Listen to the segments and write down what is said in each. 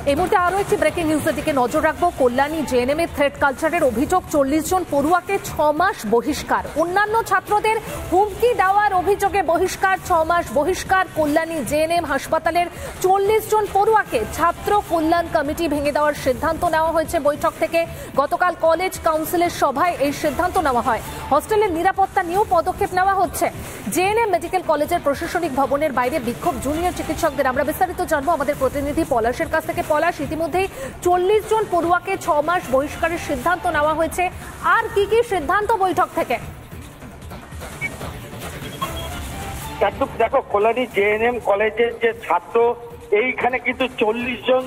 এই মুহূর্তে আরও একটি ব্রেকিং নিউজের দিকে নজর রাখবো। কল্যাণী জেএনএম এর থ্রেড কালচারের অভিযোগ, 40 জন পড়ুয়াকে 6 মাস বহিষ্কার। অন্যান্য ছাত্রদের হুমকি দেওয়ার অভিযোগে বহিষ্কার, 6 মাস বহিষ্কার। কল্যাণী জেএনএম হাসপাতালের 40 জন পড়ুয়াকে ছাত্র কল্যাণ কমিটি ভেঙে দেওয়ার সিদ্ধান্ত নেওয়া হয়েছে বৈঠক থেকে। গতকাল কলেজ কাউন্সিলের সভায় এই সিদ্ধান্ত নেওয়া হয়। হস্টেলের নিরাপত্তা নিয়েও পদক্ষেপ নেওয়া হচ্ছে। জেএনএম মেডিকেল কলেজের প্রশাসনিক ভবনের বাইরে বিক্ষোভ জুনিয়র চিকিৎসকদের। আমরা বিস্তারিত জানবো আমাদের প্রতিনিধি পলাশের কাছ থেকে। পলাশ, ইতিমধ্যেই 40 জন পড়ুয়াকে 6 মাস বহিষ্কারের সিদ্ধান্ত নেওয়া হয়েছে, আর কি কি সিদ্ধান্ত বৈঠক থেকে? দেখো, কল্যাণী জেএনএম কলেজের যে ছাত্র, এইখানে কিন্তু 40 জন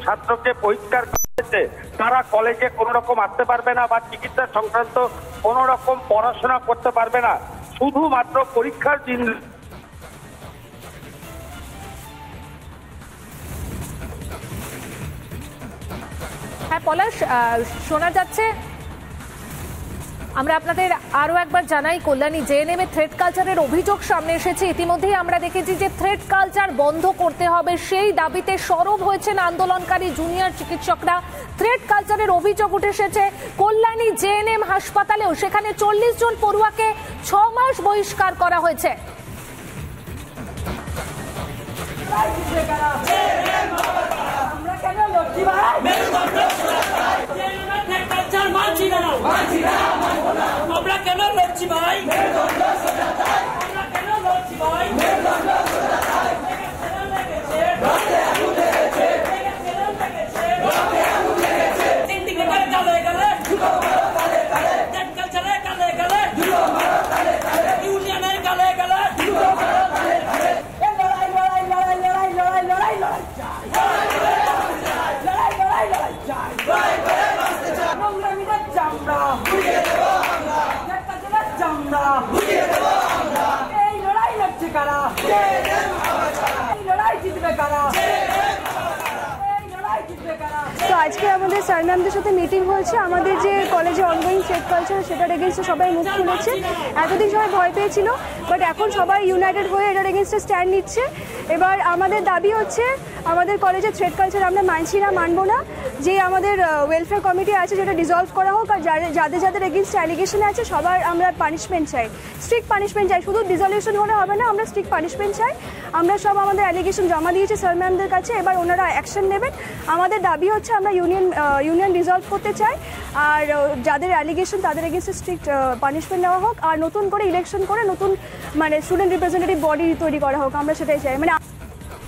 ছাত্রকে বহিষ্কার করেছে। তারা কলেজে কোনো রকম আসতে পারবে না বা চিকিৎসা সংক্রান্ত কোনো রকম পড়াশোনা করতে পারবে না, শুধুমাত্র পরীক্ষার দিন। হ্যাঁ পলাশ, শোনা যাচ্ছে। আমরা আপনাদের আরো একবার জানাই, কল্যাণী জেএনএম এর থ্রেড কালচারের অভিযোগ সামনে এসেছে। ইতিমধ্যেই আমরা দেখেছি যে থ্রেড কালচার বন্ধ করতে হবে, সেই দাবিতে সরব হয়েছেন আন্দোলনকারী জুনিয়র চিকিৎসকরা। থ্রেড কালচারের অভিযোগ উঠে এসেছে কল্যাণী জেএনএম হাসপাতালেও, সেখানে 40 জন পড়ুয়াকে 6 মাস বহিষ্কার করা হয়েছে। আমরা কেন লড়ছি ভাই? আমরা কেন লড়ছি ভাই? সিন্ডিকেটের গালে গালে, কালচারের গালে গালে, ইউনিয়নের গালে গালে, লড়াই লড়াই লড়াই লড়াই লড়াই লড়াই লড়াই চাই, লড়াই লড়াই লড়াই চাই, নোংরামিদের চামড়া বুঝিয়ে দেব আমরা, কালচারের চামড়া বুঝিয়ে দেব আমরা। এই লড়াই লড়ছে কারা? এই লড়াই জিতবে কারা? তো আজকে আমাদের স্যার ম্যামদের সাথে মিটিং হয়েছে। আমাদের যে কলেজে অনগোয়িং থ্রেড কালচার, সেটার এগেনস্টে সবাই মুখ খুলেছে। এতদিন সবাই ভয় পেয়েছিল, বাট এখন সবাই ইউনাইটেড হয়ে এটার এগেনস্টে স্ট্যান্ড নিচ্ছে। এবার আমাদের দাবি হচ্ছে, আমাদের কলেজে থ্রেড কালচার আমরা মানছি না, মানবো না। যে আমাদের ওয়েলফেয়ার কমিটি আছে, যেটা ডিসলভ করা হোক, আর যাদের যাদের এগেনস্টে অ্যালিগেশন আছে সবার আমরা পানিশমেন্ট চাই, স্ট্রিক্ট পানিশমেন্ট চাই। শুধু ডিসলিউশন হলে হবে না, আমরা স্ট্রিক্ট পানিশমেন্ট চাই। আমরা সব আমাদের অ্যালিগেশন জমা দিয়েছি স্যার ম্যামদের কাছে, এবার ওনারা অ্যাকশন নেবেন। আমাদের দাবি হচ্ছে আমরা ইউনিয়ন ডিসলভ করতে চাই, আর যাদের অ্যালিগেশন তাদের এগেনস্টে স্ট্রিক্ট পানিশমেন্ট নেওয়া হোক, আর নতুন করে ইলেকশন করে নতুন স্টুডেন্ট রিপ্রেজেন্টেটিভ বডি তৈরি করা হোক, আমরা সেটাই চাই।